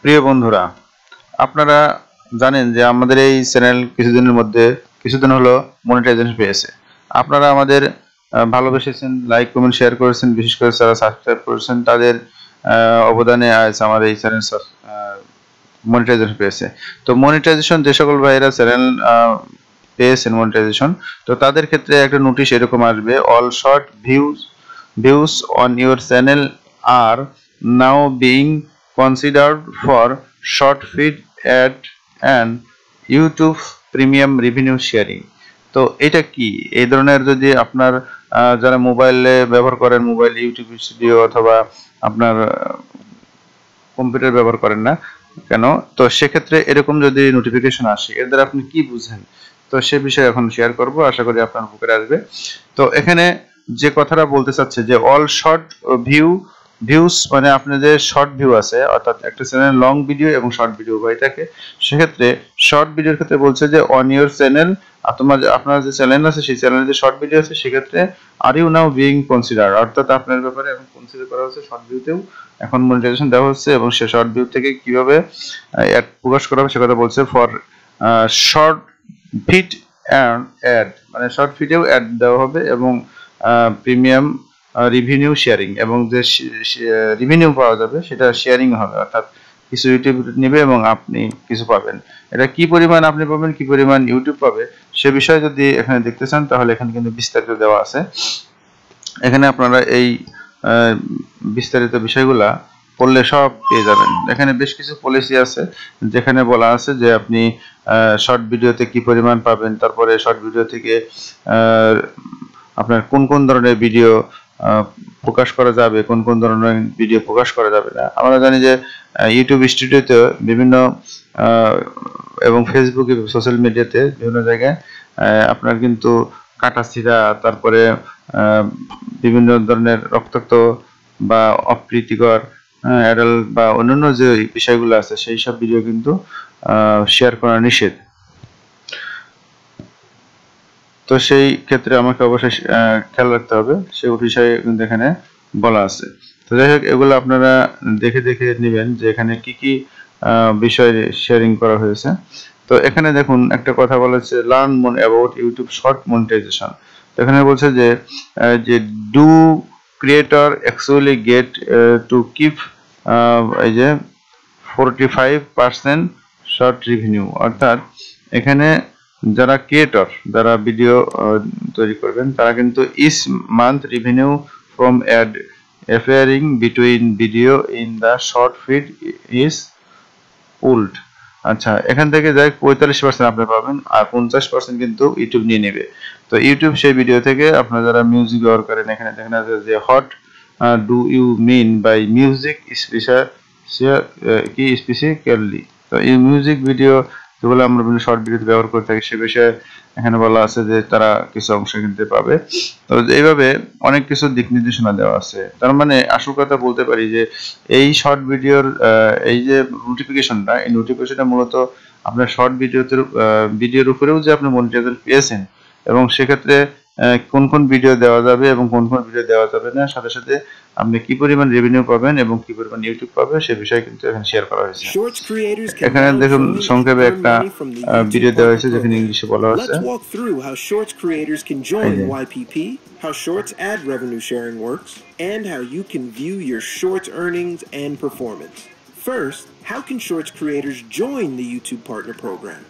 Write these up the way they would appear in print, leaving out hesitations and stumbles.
প্রিয় বন্ধুরা, আপনারা জানেন যে আমাদের এই চ্যানেল কিছুদিন হলো মনিটাইজেশন পেয়েছে। আপনারা আমাদের ভালোবেসেছেন, লাইক কমেন্ট শেয়ার করেছেন, বিশেষ করে যারা সাবস্ক্রাইব করেছেন তাদের অবদানে আজ আমাদের এই চ্যানেল মনিটাইজেশন পেয়েছে। তো মনিটাইজেশন যে সকল ভাইয়েরা চ্যানেল পেয়েছেন মনিটাইজেশন, তো তাদের ক্ষেত্রে একটা নোটিশ এরকম আসবে, all short views on your channel are now being considered for short feed ad and YouTube premium revenue sharing। তো এটা কি? এই ধরনের যদি আপনার যারা মোবাইলে ব্যবহার করেন, মোবাইল ইউটিউব স্টুডিও অথবা আপনার কম্পিউটার ব্যবহার করেন না কেন, তো সেক্ষেত্রে এরকম যদি নোটিফিকেশন আসে এর দ্বারা আপনি কি বুঝেন, তো সে বিষয়ে এখন শেয়ার করব, আশা করি আপনার উপকারে আসবে। তো এখানে যে কথাটা বলতে চাচ্ছে যে অল শর্ট ভিউজ মানে আপনার যে শর্ট ভিউ আছে, অর্থাৎ একটা চ্যানেল লং ভিডিও এবং শর্ট ভিডিও উভয় থাকে, সেক্ষেত্রে শর্ট ভিডিওর ক্ষেত্রে বলছে যে অন ইউর চ্যানেল, আপনার যে চ্যানেল আছে সেই চ্যানেলে যে শর্ট ভিডিও আছে সেক্ষেত্রে are you now being consider, অর্থাৎ আপনার ব্যাপারে এখন কনসিডার করা হচ্ছে, শর্ট ভিউতেও এখন মনিটাইজেশন দেওয়া হচ্ছে এবং সে শর্ট ভিউ থেকে কিভাবে অ্যাড প্রকাশ করা হবে সে কথা বলছে। ফর শর্ট ফিড অ্যাড মানে শর্ট ভিডিও অ্যাড দেওয়া হবে এবং প্রিমিয়াম রিভিনিউ শেয়ারিং, এবং যে রিভিনিউ পাওয়া যাবে সেটা শেয়ারিং হবে, অর্থাৎ কিছু ইউটিউব নেবে এবং আপনি কিছু পাবেন। এটা কি পরিমাণ আপনি পাবেন, কি পরিমাণ ইউটিউব পাবে সে বিষয়ে যদি এখানে দেখতে চান তাহলে এখানে কিন্তু বিস্তারিত দেওয়া আছে। এখানে আপনারা এই বিস্তারিত বিষয়গুলা পড়লে সব পেয়ে যাবেন। এখানে বেশ কিছু পলিসি আছে যেখানে বলা আছে যে আপনি শর্ট ভিডিওতে কি পরিমাণ পাবেন, তারপরে শর্ট ভিডিও থেকে আপনার কোন কোন ধরনের ভিডিও প্রকাশ করা যাবে, কোন কোন ধরনের ভিডিও প্রকাশ করা যাবে না। আমরা জানি যে ইউটিউব স্টুডিওতে বিভিন্ন এবং ফেসবুকে, সোশ্যাল মিডিয়াতে বিভিন্ন জায়গায় আপনার কিন্তু কাটাছিড়া, তারপরে বিভিন্ন ধরনের রক্তাক্ত বা অপ্রীতিকর অ্যাডাল্ট বা অন্যান্য যে বিষয়গুলো আছে সেই সব ভিডিও কিন্তু শেয়ার করা নিষেধ। তো সেই ক্ষেত্রে আমাকে অবশ্যই খেয়াল রাখতে হবে, সেই বিষয়ে কিন্তু এখানে বলা আছে। তো যাই হোক, এগুলো আপনারা দেখে নেবেন যে এখানে কি কি বিষয় শেয়ারিং করা হয়েছে। তো এখানে দেখুন একটা কথা বলা হচ্ছে, learn about YouTube short monetisation. তো এখানে বলছে যে do creator actually get to keep এই যে 45% শর্ট রেভিনিউ, অর্থাৎ এখানে যারা ক্রিয়েটর, যারা ভিডিও তৈরি করবেন তারা কিন্তু each month revenue from ad appearing between video in the short feed is pooled. আচ্ছা, এখান থেকে যাই 45% আপনি পাবেন আর 50% কিন্তু ইউটিউব নিয়ে নেবে। তো ইউটিউব সেই ভিডিও থেকে আপনারা যারা মিউজিক ব্যবহার করেন, এখানে দেখেন আছে যে what do you mean by music specifically. তো এই মিউজিক ভিডিও যেগুলো আমরা বিভিন্ন শর্ট ভিডিওতে ব্যবহার করে থাকি সে বিষয়ে এখানে বলা আছে যে তারা কিছু অংশ কিনতে পাবে। তো এইভাবে অনেক কিছু দিক নির্দেশনা দেওয়া আছে। তার মানে আসল কথা বলতে পারি যে এই শর্ট ভিডিওর এই যে নোটিফিকেশনটা, এই নোটিফিকেশনটা মূলত আপনার শর্ট ভিডিওর উপরেও যে আপনি মনিটাইজেশন পেয়েছেন এবং সেক্ষেত্রে কোন কোন ভিডিও দেওয়া যাবে এবং কোন কোন ভিডিও দেওয়া যাবে না, সাথে সাথে আপনি কি পরিমাণ রেভিনিউ পাবেন এবং কি পরিমাণ ইউটিউব পাবে সে বিষয়ে কিন্তু এখানে শেয়ার করা হয়েছে। এখানে দেখুন সংক্ষেপে একটা ভিডিও দেওয়া হয়েছে যেখানে ইংলিশে বলা হচ্ছে, how Shorts ad revenue sharing works, and how you can view your Shorts earnings and performance. First, how can Shorts creators join the YouTube Partner Program?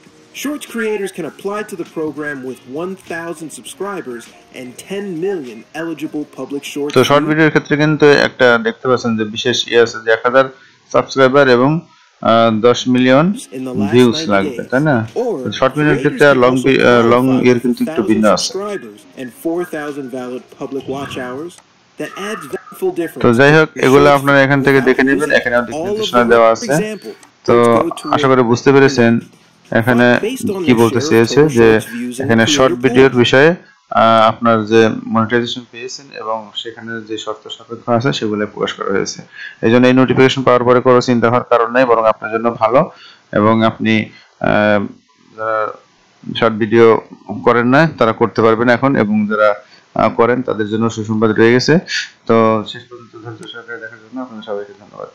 Shorts creators can apply to the program with 1,000 subscribers and 10 million eligible public shorts. তো short ভিডিওর ক্ষেত্রে কিন্তু একটা দেখতে পাচ্ছেন যে বিশেষ আছে যে 1000 সাবস্ক্রাইবার এবং 10 মিলিয়ন ভিউজ লাগবে, তাই না? শর্ট ভিডিওর ক্ষেত্রে লং এর কিন্তু একটু ভিন্ন আছে। তো যাই হোক, এগুলো আপনারা এখান থেকে দেখে নেবেন, এখানে নির্দেশনা দেওয়া আছে। তো আশা করি বুঝতে পেরেছেন এখানে কি বলতে চেয়েছে, যে এখানে শর্ট ভিডিওর বিষয়ে আপনার যে মনিটাইজেশন পেয়েছেন এবং সেখানে যে শর্ত সাপেক্ষ আছে সেগুলো প্রকাশ করা হয়েছে। এই জন্য এই নোটিফিকেশন পাওয়ার পরে কোনো চিন্তা হওয়ার কারণ নেই, বরং আপনার জন্য ভালো। এবং আপনি যারা শর্ট ভিডিও করেন না তারা করতে পারবেন এখন, এবং যারা করেন তাদের জন্য সুসংবাদ রয়ে গেছে। তো শেষ পর্যন্ত ধৈর্য সহকারে দেখার জন্য আপনাদের সবাইকে ধন্যবাদ।